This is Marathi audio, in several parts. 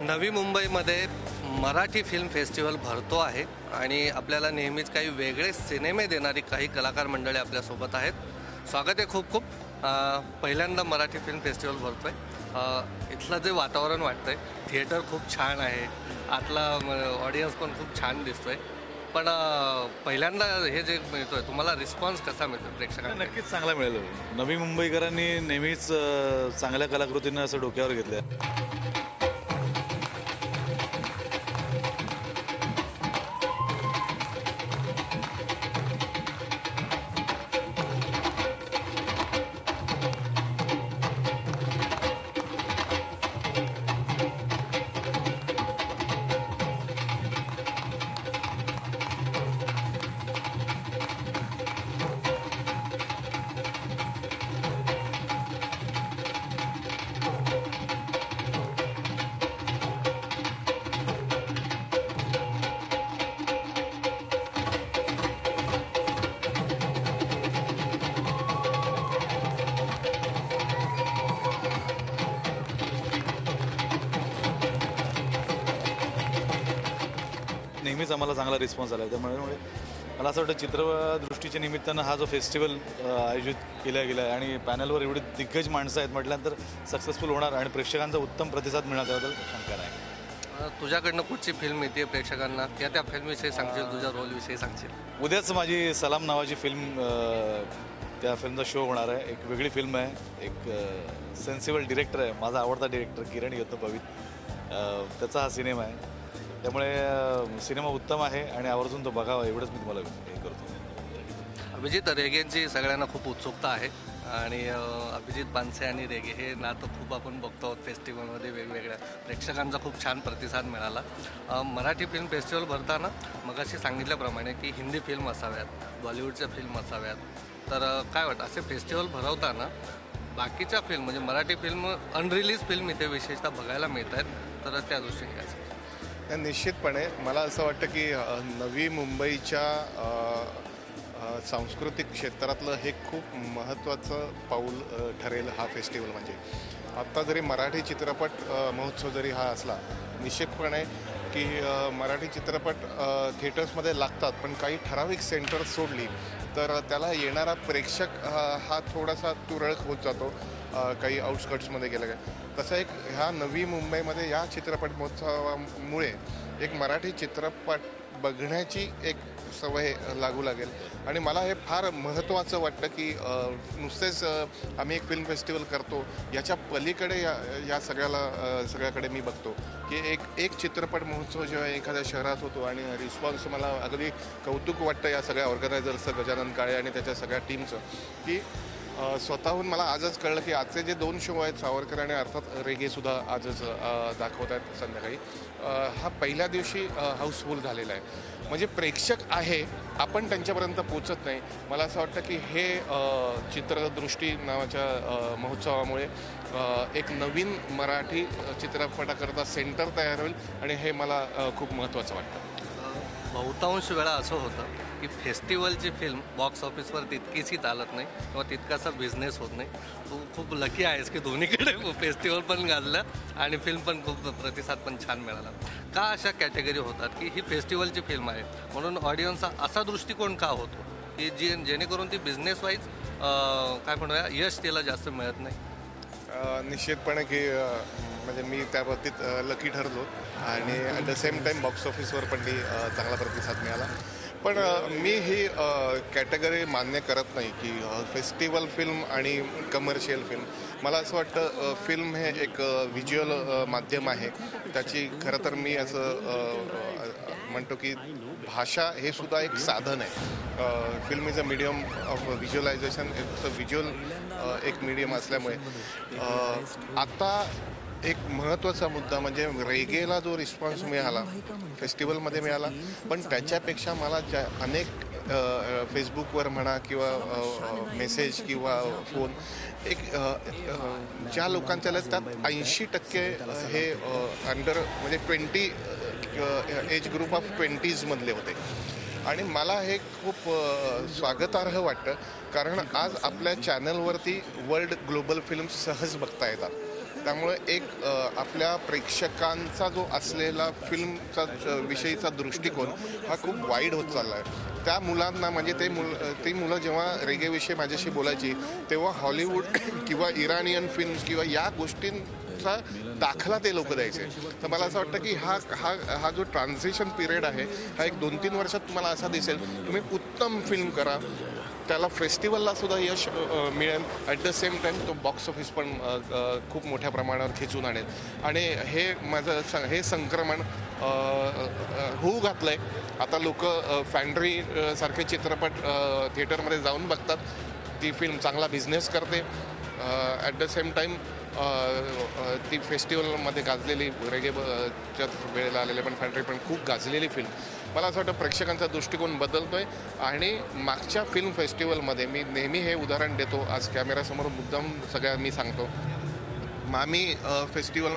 नवी मुंबईमध्ये मराठी फिल्म फेस्टिवल भरतो आहे आणि आपल्याला नेहमीच काही वेगळे सिनेमे देणारी काही कलाकार मंडळी आपल्यासोबत आहेत. स्वागत आहे खूप खूप. पहिल्यांदा मराठी फिल्म फेस्टिवल भरतो आहे. इथलं जे वातावरण वाटतं आहे, थिएटर खूप छान आहे, आतला ऑडियन्स पण खूप छान दिसतो आहे. पण पहिल्यांदा हे जे मिळतो आहे, तुम्हाला रिस्पॉन्स कसा मिळतो प्रेक्षकांना? नक्कीच चांगला मिळेल. नवी मुंबईकरांनी नेहमीच चांगल्या कलाकृतींना असं डोक्यावर घेतलं. नेहमीच आम्हाला चांगला रिस्पॉन्स आला. त्यामुळे मला असं वाटतं चित्रदृष्टीच्या निमित्तानं हा जो फेस्टिवल आयोजित केला गेला आहे आणि पॅनलवर एवढी दिग्गज माणसं आहेत म्हटल्यानंतर सक्सेसफुल होणार आणि प्रेक्षकांचा उत्तम प्रतिसाद मिळणार त्याबद्दल शंका नाही. तुझ्याकडनं कुठची फिल्म येते प्रेक्षकांना, त्या फिल्मविषयी सांगशील, तुझ्या रोलविषयी सांगशील? उद्याच माझी सलाम नावाची फिल्म, त्या फिल्मचा शो होणार आहे. एक वेगळी फिल्म आहे, एक सेन्सिबल डिरेक्टर आहे, माझा आवडता डिरेक्टर किरण यत्नपवित, त्याचा हा सिनेमा आहे. त्यामुळे सिनेमा उत्तम आहे आणि आवर्जून तो बघावा एवढंच मी तुम्हाला हे करतो. अभिजित, रेगेंची सगळ्यांना खूप उत्सुकता आहे आणि अभिजित बानसे आणि रेगे हे नातं खूप आपण बघतो फेस्टिवलमध्ये. वेगवेगळ्या प्रेक्षकांचा खूप छान प्रतिसाद मिळाला. मराठी फिल्म फेस्टिवल भरताना मगाशी सांगितल्याप्रमाणे की हिंदी फिल्म असाव्यात, बॉलिवूडच्या फिल्म असाव्यात, तर काय वाटतं असे फेस्टिवल भरवताना बाकीच्या फिल्म म्हणजे मराठी फिल्म अनरिलीज फिल्म इथे विशेषतः बघायला मिळत आहेत, तर त्या दृष्टीने काय? निश्चितपणे मला असं वाटतं की नवी मुंबईच्या सांस्कृतिक क्षेत्रातलं हे खूप महत्त्वाचं पाऊल ठरेल हा फेस्टिवल. म्हणजे आत्ता जरी मराठी चित्रपट महोत्सव जरी हा असला, निश्चितपणे की मराठी चित्रपट थिएटर्समध्ये लागतात, पण काही ठराविक सेंटर्स सोडली तर त्याला येणारा प्रेक्षक हा थोडासा तुरळक होत जातो काही आउटस्कट्समध्ये गेलं काय. तसं एक ह्या नवी मुंबईमध्ये या चित्रपट महोत्सवामुळे एक मराठी चित्रपट बघण्याची एक सवय लागू लागेल आणि मला हे फार महत्त्वाचं वाटतं की नुसतेच आम्ही एक फिल्म फेस्टिवल करतो, याच्या पलीकडे या सगळ्याकडे मी बघतो की एक चित्रपट महोत्सव जेव्हा एखाद्या शहरात होतो आणि रिस्पॉन्स मला अगदी कौतुक वाटतं या सगळ्या ऑर्गनायझर्सचं, गजानन काळे आणि त्याच्या सगळ्या टीमचं, की स्वतःहून मला आजच कळलं की आजचे जे 2 शो आहेत, सावरकर आणि अर्थात रेगेसुद्धा आजच दाखवत आहेत संध्याकाळी, हा पहिल्या दिवशी हाऊसफुल झालेला आहे. म्हणजे प्रेक्षक आहे, आपण त्यांच्यापर्यंत पोचत नाही. मला असं वाटतं की हे चित्रदृष्टी नावाच्या महोत्सवामुळे एक नवीन मराठी चित्रपटाकरता सेंटर तयार होईल आणि हे मला खूप महत्त्वाचं वाटतं. बहुतांश वेळा असं होतं की फेस्टिवलची फिल्म बॉक्स ऑफिसवर तितकीशी चालत नाही किंवा तितकासा बिझनेस होत नाही. तू खूप लकी आहेस की दोन्हीकडे फेस्टिवल पण गाजलं आणि फिल्म पण खूप प्रतिसाद पण छान मिळाला. का अशा कॅटेगरी होतात की ही फेस्टिवलची फिल्म आहे म्हणून ऑडियन्सचा असा दृष्टिकोन का होतो की जेणेकरून ती बिझनेस वाईज काय म्हणूया यश तिला जास्त मिळत नाही? निश्चितपणे की म्हणजे मी त्या बाबतीत लकी ठरलो आणि at the same time box ऑफिसवर पण ती चांगला प्रतिसाद मिळाला. पण मी ही कॅटेगरी मान्य करत नाही की फेस्टिवल फिल्म आणि कमर्शियल फिल्म. मला असं वाटतं फिल्म हे एक व्हिज्युअल माध्यम आहे. त्याची खरं तर मी असं म्हणतो की भाषा हे सुद्धा एक साधन आहे. Film is a medium of visualisation, it's a visual एक मीडियम असल्यामुळे आता एक महत्त्वाचा मुद्दा म्हणजे रेगेला जो रिस्पॉन्स मिळाला फेस्टिवलमध्ये मिळाला, पण त्याच्यापेक्षा मला अनेक फेसबुकवर म्हणा किंवा मेसेज किंवा फोन एक ज्या लोकांच्या त्यात 80% हे अंडर म्हणजे 20 एज ग्रुप ऑफ 20sमधले होते आणि मला हे खूप स्वागतार्ह वाटतं. कारण आज आपल्या चॅनलवरती वर्ल्ड ग्लोबल फिल्म्स सहज बघता येतात त्यामुळे एक आपल्या प्रेक्षकांचा जो असलेला फिल्मचा विषयीचा दृष्टिकोन हा खूप वाईड होत चालला आहे. त्या मुलांना म्हणजे ती मुलं जेव्हा रेगेविषयी माझ्याशी बोलायची तेव्हा हॉलिवूड किंवा इराणियन फिल्म्स किंवा या गोष्टींचा दाखला ते लोक द्यायचे. तर मला असं वाटतं की हा जो ट्रान्झिशन पिरियड आहे हा एक 2-3 वर्षात तुम्हाला असा दिसेल. तुम्ही उत्तम फिल्म करा, त्याला फेस्टिवलला सुद्धा यश मिळेल, ॲट द सेम टाईम तो बॉक्स ऑफिस पण खूप मोठ्या प्रमाणावर खेचून आणेल. आणि हे संक्रमण होऊ घातलं आहे. आता लोक फॅन्ड्री सारखे चित्रपट थिएटरमध्ये जाऊन बघतात. ती फिल्म चांगला बिझनेस करते. ॲट द सेम टाईम ती फेस्टिवलमध्ये गाजलेली रेगेच्या वेळेला आलेले पण फॅन्ड्री पण खूप गाजलेली फिल्म. मला असं वाटतं प्रेक्षकांचा दृष्टिकोन बदलतोय. आणि मागच्या फिल्म फेस्टिवलमध्ये मी नेहमी हे उदाहरण देतो, आज कॅमेरासमोर मुद्दाम सगळ्या मी सांगतो. मामी फेस्टिवल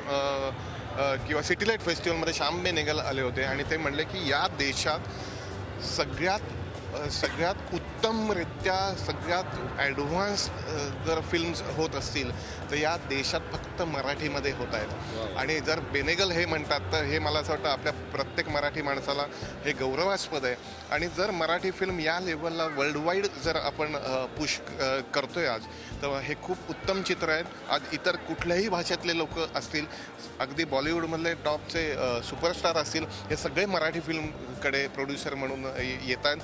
किंवा सिटीलाईट फेस्टिवलमध्ये श्याम बेनेगल आले होते आणि ते म्हणले की या देशात सगळ्यात उत्तमरित्या सगळ्यात ॲडव्हान्स जर फिल्म्स होत असतील तर या देशात फक्त मराठीमध्ये होत आहेत. आणि जर बेनेगल हे म्हणतात तर हे मला असं वाटतं आपल्या प्रत्येक मराठी माणसाला हे गौरवास्पद आहे. आणि जर मराठी फिल्म या लेवलला वर्ल्डवाईड जर आपण पुश करतोय आज, तर हे खूप उत्तम चित्र आहेत. आज इतर कुठल्याही भाषेतले लोक असतील, अगदी बॉलिवूडमधले टॉपचे सुपरस्टार असतील, हे सगळे मराठी फिल्मकडे प्रोड्युसर म्हणून येत आहेत,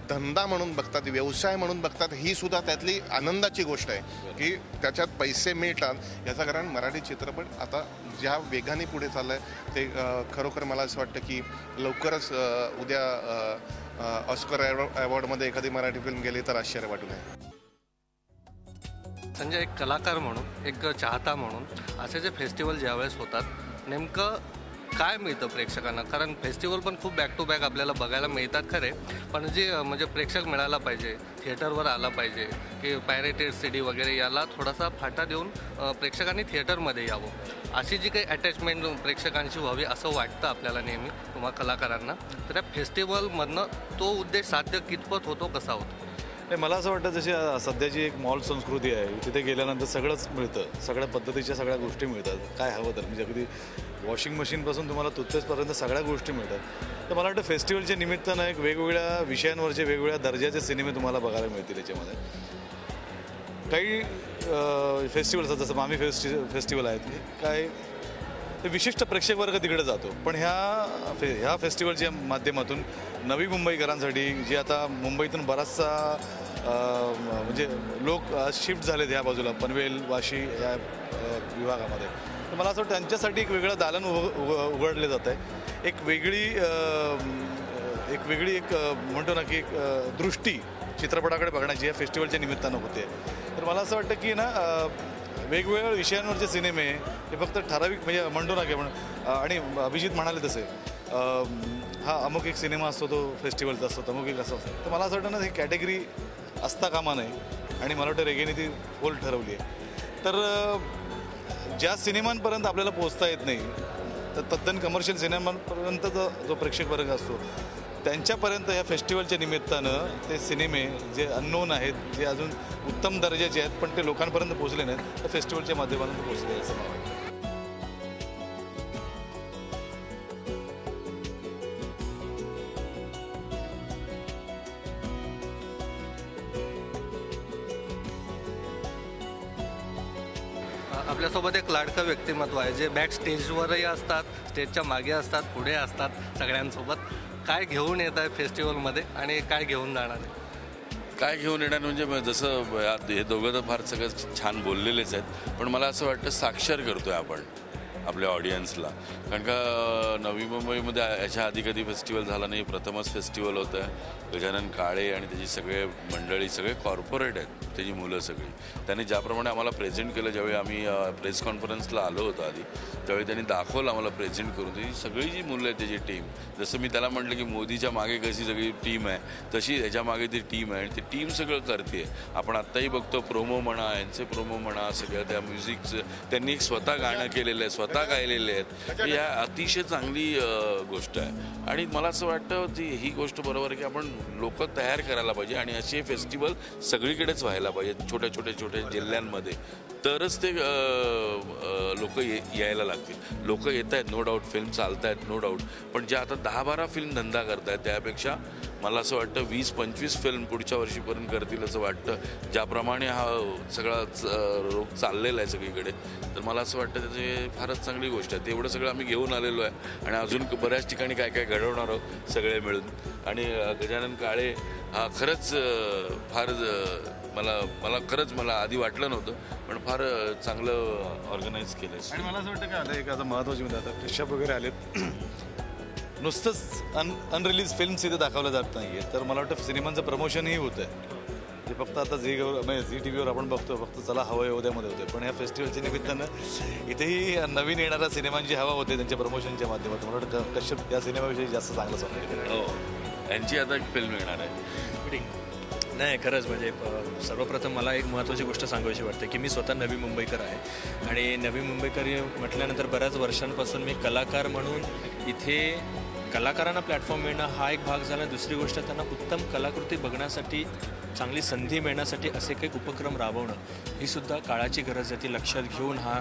धंदा म्हणून बघतात, व्यवसाय म्हणून बघतात. ही सुद्धा त्यातली आनंदाची गोष्ट आहे की त्याच्यात पैसे मिळतात. याचं कारण मराठी चित्रपट आता ज्या वेगाने पुढे चाललं आहे ते खरोखर मला असं वाटतं की लवकरच उद्या ऑस्कर अवॉर्डमध्ये एखादी मराठी फिल्म गेली तर आश्चर्य वाटू नये. संजय, एक कलाकार म्हणून, एक चाहता म्हणून असे जे फेस्टिवल ज्यावेळेस होतात नेमकं काय मिळतं प्रेक्षकांना? कारण फेस्टिवल पण खूप बॅक टू बॅक आपल्याला बघायला मिळतात खरे, पण जे म्हणजे प्रेक्षक मिळाला पाहिजे, थिएटरवर आला पाहिजे की पायरेटेड CD वगैरे याला थोडासा फाटा देऊन प्रेक्षकांनी थिएटरमध्ये यावं, अशी जी काही अटॅचमेंट प्रेक्षकांची व्हावी असं वाटतं आपल्याला नेहमी तुम्हा कलाकारांना. तर त्या फेस्टिवलमधनं तो उद्देश साध्य कितपत होतो, कसा होतो? नाही, मला असं वाटतं जशी सध्याची एक मॉल संस्कृती आहे, तिथे गेल्यानंतर सगळंच मिळतं, सगळ्या पद्धतीच्या सगळ्या गोष्टी मिळतात, काय हवं तर. म्हणजे अगदी वॉशिंग मशीनपासून तुम्हाला टूथपेस्टपर्यंत सगळ्या गोष्टी मिळतात. तर मला वाटतं फेस्टिवलच्या निमित्तानं एक वेगवेगळ्या विषयांवरचे वेगवेगळ्या दर्जाचे सिनेमे तुम्हाला बघायला मिळतील. याच्यामध्ये काही फेस्टिवल्स जसं मामी फेस्टिवल आहेत, काय ते विशिष्ट प्रेक्षक वर्ग तिकडे जातो. पण ह्या फेस्टिवलच्या माध्यमातून नवी मुंबईकरांसाठी, जे आता मुंबईतून बराचसा म्हणजे लोक शिफ्ट झालेत ह्या बाजूला, पनवेल, वाशी या विभागामध्ये, तर मला असं वाटतं त्यांच्यासाठी एक वेगळं दालन उघडलं जात आहे. एक वेगळी म्हणतो ना की एक दृष्टी चित्रपटाकडे बघण्याची या फेस्टिवलच्या निमित्तानं होते. तर मला असं वाटतं की ना वेगवेगळ्या विषयांवरचे सिनेमे हे फक्त ठराविक म्हणजे म्हणतो ना की आणि अभिजित म्हणाले तसे हा अमुक एक सिनेमा असतो, तो फेस्टिवलचा असतो, अमुक एक असं असतो. तर मला असं वाटतं ना ही कॅटेगरी असता कामा नये. आणि मला वाटतं रेगेने ती पोल ठरवली आहे. तर ज्या सिनेमांपर्यंत आपल्याला पोचता येत नाही, तर तद्दन कमर्शियल सिनेमांपर्यंत जो प्रेक्षक वर्ग असतो त्यांच्यापर्यंत या फेस्टिवलच्या निमित्तानं ते सिनेमे जे अननोन आहेत, जे अजून उत्तम दर्जाचे आहेत पण ते लोकांपर्यंत पोहोचले नाहीत, तर फेस्टिवलच्या माध्यमातून पोहोचले असं मला वाटतं. आपल्यासोबत एक लाडकं व्यक्तिमत्व आहे जे बॅक स्टेजवरही असतात, स्टेजच्या मागे असतात, पुढे असतात. सगळ्यांसोबत काय घेऊन येत आहे फेस्टिवलमध्ये आणि काय घेऊन जाणार आहे? काय घेऊन येणार म्हणजे जसं हे दोघं तर फार सगळं छान बोललेलेच आहेत, पण मला असं वाटतं साक्षर करतोय आपण आपल्या ऑडियन्सला. कारण का नवी मुंबईमध्ये याच्या आधी कधी फेस्टिवल झाला नाही, प्रथमच फेस्टिवल होतं आहे. गजानन काळे आणि त्याची सगळे मंडळी, सगळे कॉर्पोरेट आहेत, त्याची मुलं सगळी. त्यांनी ज्याप्रमाणे आम्हाला प्रेझेंट केलं, ज्यावेळी आम्ही प्रेस कॉन्फरन्सला आलो होतो आधी, त्यावेळी त्यांनी दाखवलं आम्हाला प्रेझेंट करून. त्याची सगळी जी मुलं आहेत त्याची टीम, जसं मी त्याला म्हटलं की मोदीच्या मागे कशी सगळी टीम आहे, तशी ह्याच्या मागे ती टीम आहे आणि ती टीम सगळं करते. आपण आत्ताही बघतो, प्रोमो म्हणा, यांचे प्रोमो म्हणा, सगळ्या त्या म्युझिकचं त्यांनी स्वतः गाणं केलेलं आहे, स्वतः गायलेले आहेत. या अतिशय चांगली गोष्ट आहे. आणि मला असं वाटतं ही गोष्ट बरोबर आहे की आपण लोक तयार करायला पाहिजे आणि असे फेस्टिवल सगळीकडेच व्हायला पाहिजे, छोट्या जिल्ह्यांमध्ये. तरच ते लोक यायला लागतील. लोक येत आहेत नो डाऊट, फिल्म चालत आहेत नो डाऊट, पण ज्या आता 10-12 फिल्म धंदा करतायत त्यापेक्षा मला असं वाटतं 20-25 फिल्म पुढच्या वर्षीपर्यंत करतील असं वाटतं. ज्याप्रमाणे हा सगळा रोग चाललेला आहे सगळीकडे, तर मला असं वाटतं त्याची फारच चांगली गोष्ट आहे. तेवढं सगळं आम्ही घेऊन आलेलो आहे आणि अजून बऱ्याच ठिकाणी काय काय घडवणार आहोत सगळे मिळून. आणि गजानन काळे हा खरंच फार मला आधी वाटलं नव्हतं, पण फार चांगलं ऑर्गनाईज केलं आहे. आणि मला असं वाटतं का आता एक आता महत्त्वाची म्हणजे आता कश्यप वगैरे आलेत, नुसतंच अनरिलीज फिल्म्स इथे दाखवल्या जात नाही आहे, तर मला वाटतं सिनेमांचं प्रमोशनही होतं आहे. ते फक्त आता झी टी व्हीवर आपण बघतो, फक्त चला हवं उद्यामध्ये होते, पण या फेस्टिवलच्या निमित्तानं इथेही नवीन येणाऱ्या सिनेमांची हवा होते त्यांच्या प्रमोशनच्या माध्यमातून. मला वाटतं कश्यप त्या सिनेमाविषयी जास्त चांगलं सांगतो. हो, यांची आता एक फिल्म येणार आहे. नाही, खरंच म्हणजे सर्वप्रथम मला एक महत्त्वाची गोष्ट सांगायची वाटते की मी स्वतः नवी मुंबईकर आहे आणि नवी मुंबईकर म्हटल्यानंतर बऱ्याच वर्षांपासून मी कलाकार म्हणून इथे कलाकारांना प्लॅटफॉर्म मिळणं हा एक भाग झाला. दुसरी गोष्ट, त्यांना उत्तम कलाकृती बघण्यासाठी चांगली संधी मिळण्यासाठी असे काही उपक्रम राबवणं ही सुद्धा काळाची गरज आहे. ती लक्षात घेऊन हा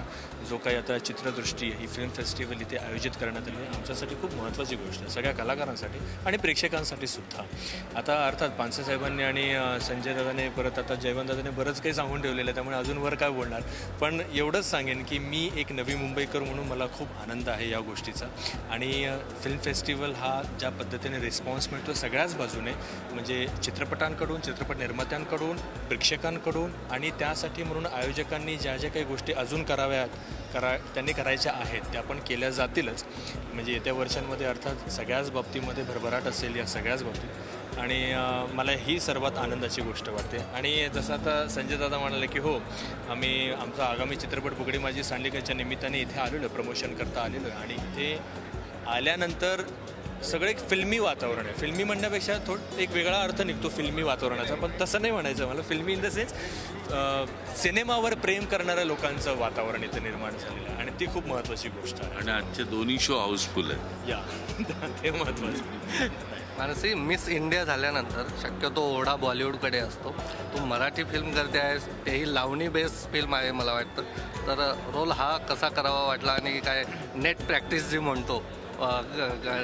जो काही आता चित्रदृष्टी ही फिल्म फेस्टिवल इथे आयोजित करण्यात आली आहे आमच्यासाठी खूप महत्त्वाची गोष्ट आहे, सगळ्या कलाकारांसाठी आणि प्रेक्षकांसाठी सुद्धा. आता अर्थात पानसे साहेबांनी आणि संजय दादाने परत आता जयवंत दादाने बरंच काही सांगून ठेवलेलं आहे, त्यामुळे अजून वर काय बोलणार. पण एवढंच सांगेन की मी एक नवी मुंबईकर म्हणून मला खूप आनंद आहे या गोष्टीचा. आणि फिल्म फेस्टिवल हा ज्या पद्धतीने रिस्पॉन्स मिळतो सगळ्याच बाजूने, म्हणजे चित्रपटांकडून, चित्रपट निर्मात्यांकडून, प्रेक्षकांकडून, आणि त्यासाठी म्हणून आयोजकांनी ज्या ज्या काही गोष्टी अजून त्यांनी करायच्या आहेत त्या पण केल्या जातीलच. म्हणजे येत्या वर्षांमध्ये अर्थात सगळ्याच बाबतीमध्ये भरभराट असेल या सगळ्याच बाबतीत, आणि मला ही सर्वात आनंदाची गोष्ट वाटते. आणि जसं आता संजय दादा म्हणाले की हो, आम्ही आमचा आगामी चित्रपट बुगडी माझी सांडलिकाच्या निमित्ताने इथे आलेलो, प्रमोशन करता आलेलो, आणि इथे आल्यानंतर सगळं एक फिल्मी वातावरण आहे. फिल्मी म्हणण्यापेक्षा एक वेगळा अर्थ निघतो फिल्मी वातावरणाचा, पण तसं नाही म्हणायचं मला. फिल्मी इन द सेन्स सिनेमावर प्रेम करणाऱ्या लोकांचं वातावरण इथं निर्माण झालेलं आहे, आणि ती खूप महत्त्वाची गोष्ट आहे. आणि आजचे दोन्ही शो हाऊसफुल आहेत. या ते महत्त्वाचं. मानसी, मिस इंडिया झाल्यानंतर शक्यतो ओढा बॉलिवूडकडे असतो. तू मराठी फिल्म करते आहेस, तेही लावणी बेस फिल्म आहे मला वाटतं. तर रोल हा कसा करावा वाटला, आणि काय नेट प्रॅक्टिस जी म्हणतो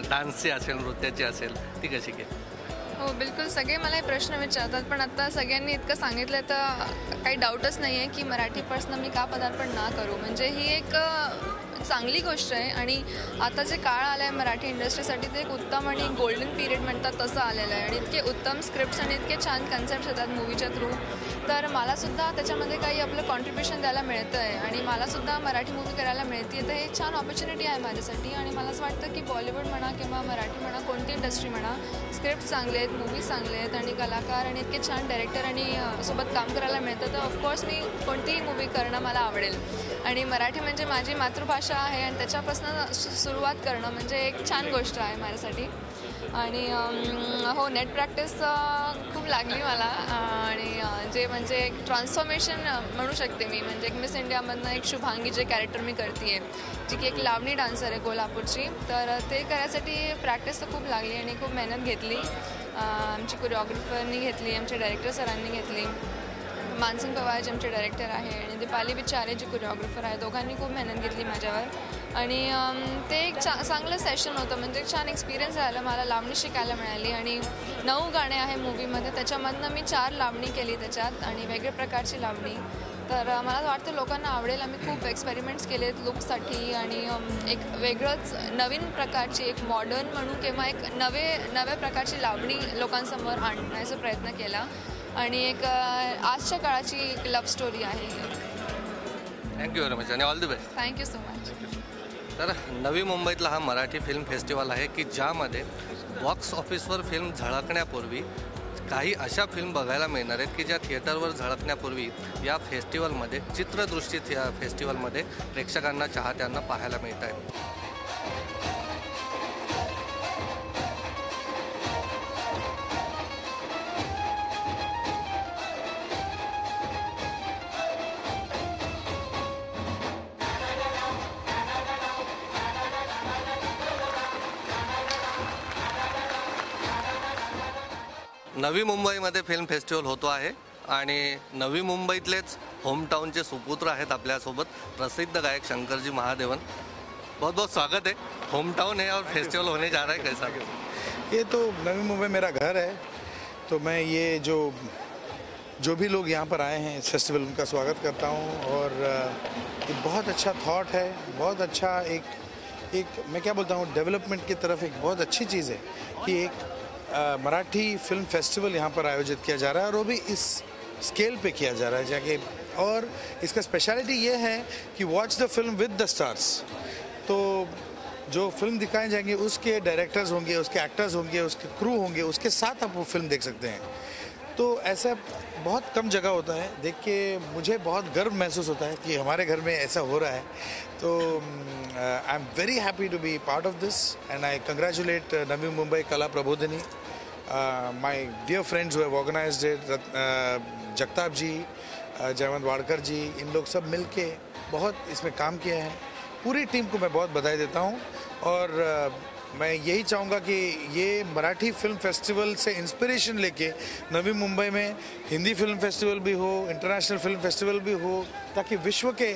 डान्सची असेल, नृत्याची असेल, ती कशी केली? हो, बिलकुल. सगळे मला हे प्रश्न विचारतात, पण आता सगळ्यांनी इतकं सांगितलं तर काही डाऊटच नाही आहे की मराठीपासून मी का पदार्पण ना करू. म्हणजे ही एक चांगली गोष्ट आहे, आणि आता जे काळ आला आहे मराठी इंडस्ट्रीसाठी ते एक उत्तम आणि गोल्डन पिरियड म्हणतात तसं आलेलं आहे. आणि इतके उत्तम स्क्रिप्ट्स आणि इतके छान कन्सेप्ट्स येतात मूवीच्या थ्रू, तर मलासुद्धा त्याच्यामध्ये काही आपलं कॉन्ट्रीब्युशन द्यायला मिळतं आहे, आणि मलासुद्धा मराठी मूवी करायला मिळते. तर हे छान ऑपॉर्च्युनिटी आहे माझ्यासाठी. आणि मला असं वाटतं की बॉलिवूड म्हणा किंवा मराठी म्हणा, कोणती इंडस्ट्री म्हणा, स्क्रिप्ट चांगले आहेत, मूवीज चांगले आहेत, आणि कलाकार आणि इतके छान डायरेक्टर आणि सोबत काम करायला मिळतं, तर ऑफकोर्स मी कोणतीही मूवी करणं मला आवडेल. आणि मराठी म्हणजे माझी मातृभाषा आहे, आणि त्याच्यापासून सुरुवात करणं म्हणजे एक छान गोष्ट आहे माझ्यासाठी. आणि हो, नेट प्रॅक्टिस खूप लागली मला, आणि जे म्हणजे एक ट्रान्सफॉर्मेशन म्हणू शकते मी. म्हणजे एक मिस इंडियामधनं एक शुभांगी जे कॅरेक्टर मी करते आहे, जी की एक लावणी डान्सर आहे कोल्हापूरची, तर ते करायसाठी प्रॅक्टिस तर खूप लागली आणि खूप मेहनत घेतली. आमची कोरिओग्राफरनी घेतली, आमच्या डायरेक्टर सरांनी घेतली. मानसिंग पवार जे आमचे डायरेक्टर आहे, आणि दीपाली बिचारे जे कोरिओग्राफर आहे, दोघांनी खूप मेहनत घेतली माझ्यावर. आणि ते एक चांगलं सेशन होतं. म्हणजे एक छान एक्सपिरियन्स झाला मला. लावणी शिकायला मिळाली, आणि 9 गाणे आहे मूवीमध्ये, त्याच्यामधनं मी 4 लावणी केली त्याच्यात, आणि वेगळ्या प्रकारची लावणी. तर मला वाटतं लोकांना आवडेल. आम्ही खूप एक्सपेरिमेंट्स केलेत लुकसाठी, आणि एक वेगळंच नवीन प्रकारची, एक मॉडर्न म्हणू किंवा एक नव्या प्रकारची लावणी लोकांसमोर आणण्याचा प्रयत्न केला. आणि एक आजच्या काळाची एक लव्ह स्टोरी आहे. थँक्यू व्हेरी मच, आणि all the best. Thank you so much. तर नवी मुंबईतला हा मराठी फिल्म फेस्टिवल आहे की ज्यामध्ये बॉक्स ऑफिसवर फिल्म झळकण्यापूर्वी काही अशा फिल्म बघायला मिळणार आहेत की ज्या थिएटरवर झळकण्यापूर्वी या फेस्टिवलमध्ये, चित्रदृष्टी फेस्टिवलमध्ये प्रेक्षकांना, चाहत्यांना पाहायला मिळत आहेत. नवी मुंबईमध्ये फिल्म फेस्टिवल होतो आहे, आणि नवी मुंबईतलेच होमटाऊनचे सुपुत्र आहेत आपल्यासोबत प्रसिद्ध गायक शंकरजी महादेवन. बहुत बहुत स्वागत है. होमटाउन है और फेस्टिवल होने जा रहा है, कैसा? ये तो नवी मुंबई मेरा घर है, तो मैं ये जो भी लोग यहाँ पर आए हैं इस फेस्टिवल, उनका स्वागत करता हूँ. और ये बहुत अच्छा थॉट है, बहुत अच्छा एक मैं क्या बोलता हूँ, डेवलपमेंट की तरफ एक बहुत अच्छी चीज़ है कि एक मराठी फिल्म फेस्टिवल यहाँ पर आयोजित किया जा रहा है, और वो भी इस स्केल पे किया जा रहा है जाके. और इसका स्पेशलिटी ये है कि वॉच द फिल्म विद द स्टार्स. तो जो फिल्म दिखाए जाएंगे उसके डायरेक्टर्स होंगे, उसके एक्टर्स होंगे, उसके क्रू होंगे, उसके साथ आप वो फिल्म देख सकते हैं. तो ऐसा बहुत कम जगह होता है. देख के मुझे बहुत गर्व महसूस होता है कि हमारे घर में ऐसा हो रहा है. तो I am very happy to be part of this and I congratulate Navi Mumbai Kala Prabodhini, my dear friends who have organised it, Jagtap ji, Jaywant Wadkar ji, इन लोग सब मिलके बहुत इसमें काम किया है. पूरी टीम को मैं बहुत बधाई देता हूँ. और मैं यही चाहूँगा कि ये मराठी फिल्म फेस्टिवल से इंस्पिरेशन लेके नवी मुंबई में हिंदी फिल्म फेस्टिवल भी हो, इंटरनेशनल फिल्म फेस्टिवल भी हो, ताकि विश्व के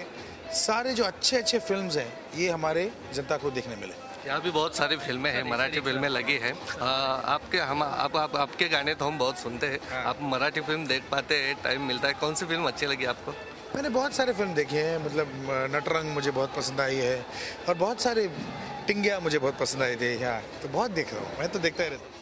सारे जो अच्छे फिल्म्स हैं ये हमारे जनता को देखने मिले. यहाँ भी बहुत सारी फिल्में हैं, मराठी फिल्में लगी हैं. आपके गाने तो हम बहुत सुनते हैं. आप मराठी फिल्म देख पाते हैं, टाइम मिलता है? कौन सी फिल्म अच्छी लगी आपको? मैंने बहुत सारे फिल्म देखे हैं, मतलब नटरंग मुझे बहुत पसंद आई है, और बहुत सारे टिंगिया मुझे बहुत पसंद आए थे. यहाँ तो बहुत देख रहा हूँ, मैं तो देखता ही रहता हूँ.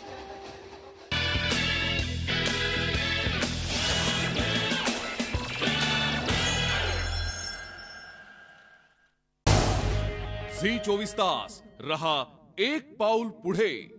झी 24 तास रहा एक पाऊल पुढे.